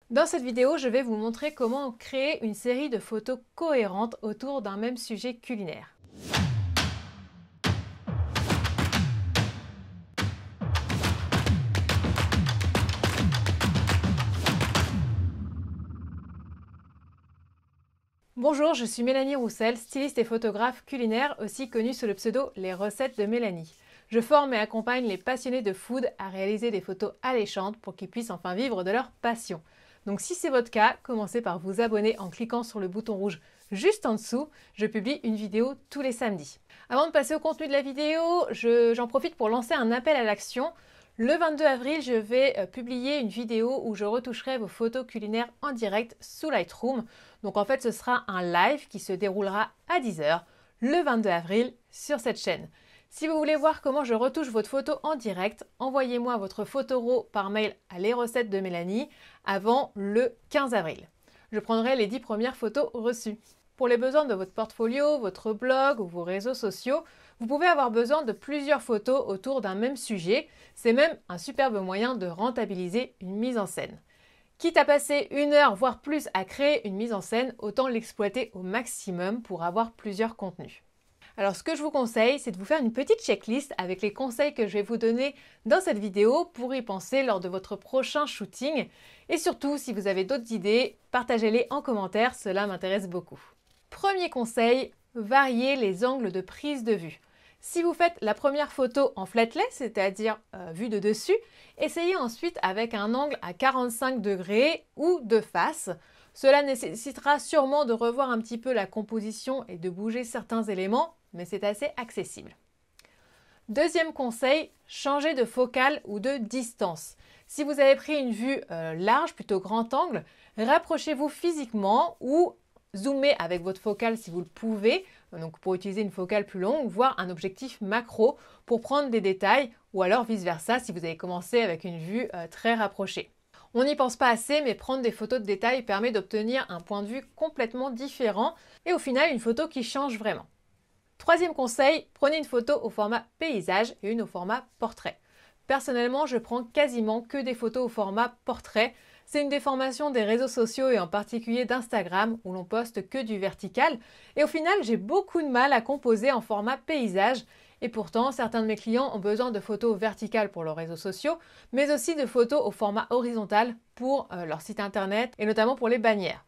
Dans cette vidéo, je vais vous montrer comment créer une série de photos cohérentes autour d'un même sujet culinaire. Bonjour, je suis Mélanie Roussel, styliste et photographe culinaire, aussi connue sous le pseudo Les Recettes de Mélanie. Je forme et accompagne les passionnés de food à réaliser des photos alléchantes pour qu'ils puissent enfin vivre de leur passion. Donc si c'est votre cas, commencez par vous abonner en cliquant sur le bouton rouge juste en dessous. Je publie une vidéo tous les samedis. Avant de passer au contenu de la vidéo, j'en profite pour lancer un appel à l'action. Le 22 avril, je vais publier une vidéo où je retoucherai vos photos culinaires en direct sous Lightroom. Donc en fait, ce sera un live qui se déroulera à 10 h le 22 avril sur cette chaîne. Si vous voulez voir comment je retouche votre photo en direct, envoyez-moi votre photo par mail à Les Recettes de Mélanie avant le 15 avril. Je prendrai les 10 premières photos reçues. Pour les besoins de votre portfolio, votre blog ou vos réseaux sociaux, vous pouvez avoir besoin de plusieurs photos autour d'un même sujet. C'est même un superbe moyen de rentabiliser une mise en scène. Quitte à passer 1 heure, voire plus, à créer une mise en scène, autant l'exploiter au maximum pour avoir plusieurs contenus. Alors ce que je vous conseille, c'est de vous faire une petite checklist avec les conseils que je vais vous donner dans cette vidéo pour y penser lors de votre prochain shooting. Et surtout, si vous avez d'autres idées, partagez-les en commentaire, cela m'intéresse beaucoup. Premier conseil, variez les angles de prise de vue. Si vous faites la première photo en flatless, c'est-à-dire vue de dessus, essayez ensuite avec un angle à 45 degrés ou de face. Cela nécessitera sûrement de revoir un petit peu la composition et de bouger certains éléments, mais c'est assez accessible. Deuxième conseil, changez de focale ou de distance. Si vous avez pris une vue large, plutôt grand angle, rapprochez-vous physiquement ou zoomez avec votre focale si vous le pouvez, donc pour utiliser une focale plus longue, voire un objectif macro pour prendre des détails, ou alors vice-versa si vous avez commencé avec une vue très rapprochée. On n'y pense pas assez, mais prendre des photos de détails permet d'obtenir un point de vue complètement différent et au final une photo qui change vraiment. Troisième conseil, prenez une photo au format paysage et une au format portrait. Personnellement, je prends quasiment que des photos au format portrait. C'est une déformation des réseaux sociaux et en particulier d'Instagram où l'on poste que du vertical. Et au final, j'ai beaucoup de mal à composer en format paysage. Et pourtant, certains de mes clients ont besoin de photos verticales pour leurs réseaux sociaux, mais aussi de photos au format horizontal pour leur site internet et notamment pour les bannières.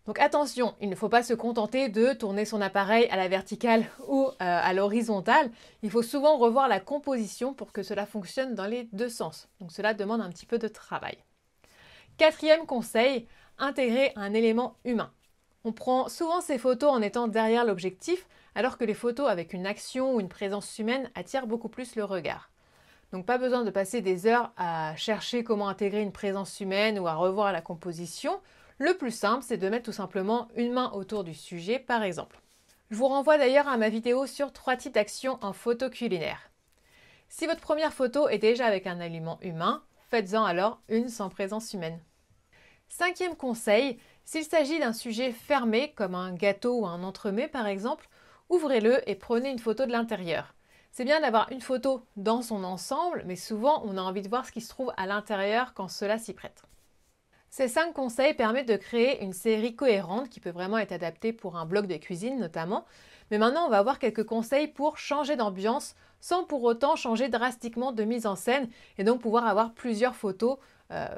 Donc attention, il ne faut pas se contenter de tourner son appareil à la verticale ou à l'horizontale. Il faut souvent revoir la composition pour que cela fonctionne dans les deux sens. Donc cela demande un petit peu de travail. Quatrième conseil, intégrer un élément humain. On prend souvent ces photos en étant derrière l'objectif, alors que les photos avec une action ou une présence humaine attirent beaucoup plus le regard. Donc pas besoin de passer des heures à chercher comment intégrer une présence humaine ou à revoir la composition. Le plus simple, c'est de mettre tout simplement une main autour du sujet, par exemple. Je vous renvoie d'ailleurs à ma vidéo sur 3 types d'actions en photo culinaire. Si votre première photo est déjà avec un aliment humain, faites-en alors une sans présence humaine. Cinquième conseil, s'il s'agit d'un sujet fermé, comme un gâteau ou un entremets par exemple, ouvrez-le et prenez une photo de l'intérieur. C'est bien d'avoir une photo dans son ensemble, mais souvent on a envie de voir ce qui se trouve à l'intérieur quand cela s'y prête. Ces 5 conseils permettent de créer une série cohérente qui peut vraiment être adaptée pour un blog de cuisine notamment. Mais maintenant, on va voir quelques conseils pour changer d'ambiance sans pour autant changer drastiquement de mise en scène et donc pouvoir avoir plusieurs photos,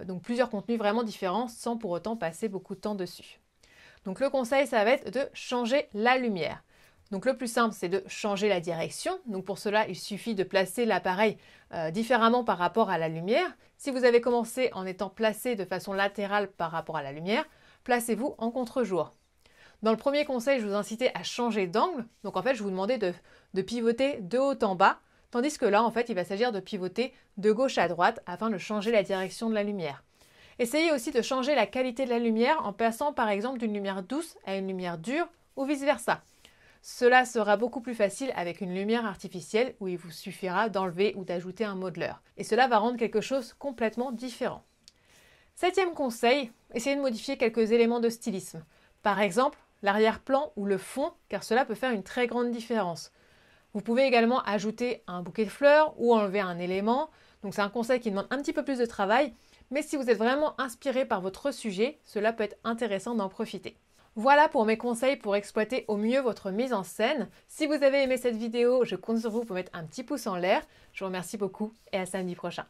donc plusieurs contenus vraiment différents sans pour autant passer beaucoup de temps dessus. Donc le conseil, ça va être de changer la lumière. Donc le plus simple, c'est de changer la direction. Donc pour cela, il suffit de placer l'appareil différemment par rapport à la lumière. Si vous avez commencé en étant placé de façon latérale par rapport à la lumière, placez-vous en contre-jour. Dans le premier conseil, je vous incitais à changer d'angle. Donc en fait, je vous demandais de pivoter de haut en bas. Tandis que là, en fait, il va s'agir de pivoter de gauche à droite afin de changer la direction de la lumière. Essayez aussi de changer la qualité de la lumière en passant par exemple d'une lumière douce à une lumière dure ou vice-versa. Cela sera beaucoup plus facile avec une lumière artificielle où il vous suffira d'enlever ou d'ajouter un modeler. Et cela va rendre quelque chose complètement différent. Septième conseil, essayez de modifier quelques éléments de stylisme. Par exemple, l'arrière-plan ou le fond, car cela peut faire une très grande différence. Vous pouvez également ajouter un bouquet de fleurs ou enlever un élément. Donc c'est un conseil qui demande un petit peu plus de travail, Mais si vous êtes vraiment inspiré par votre sujet, cela peut être intéressant d'en profiter. Voilà pour mes conseils pour exploiter au mieux votre mise en scène. Si vous avez aimé cette vidéo, je compte sur vous pour mettre un petit pouce en l'air. Je vous remercie beaucoup et à samedi prochain.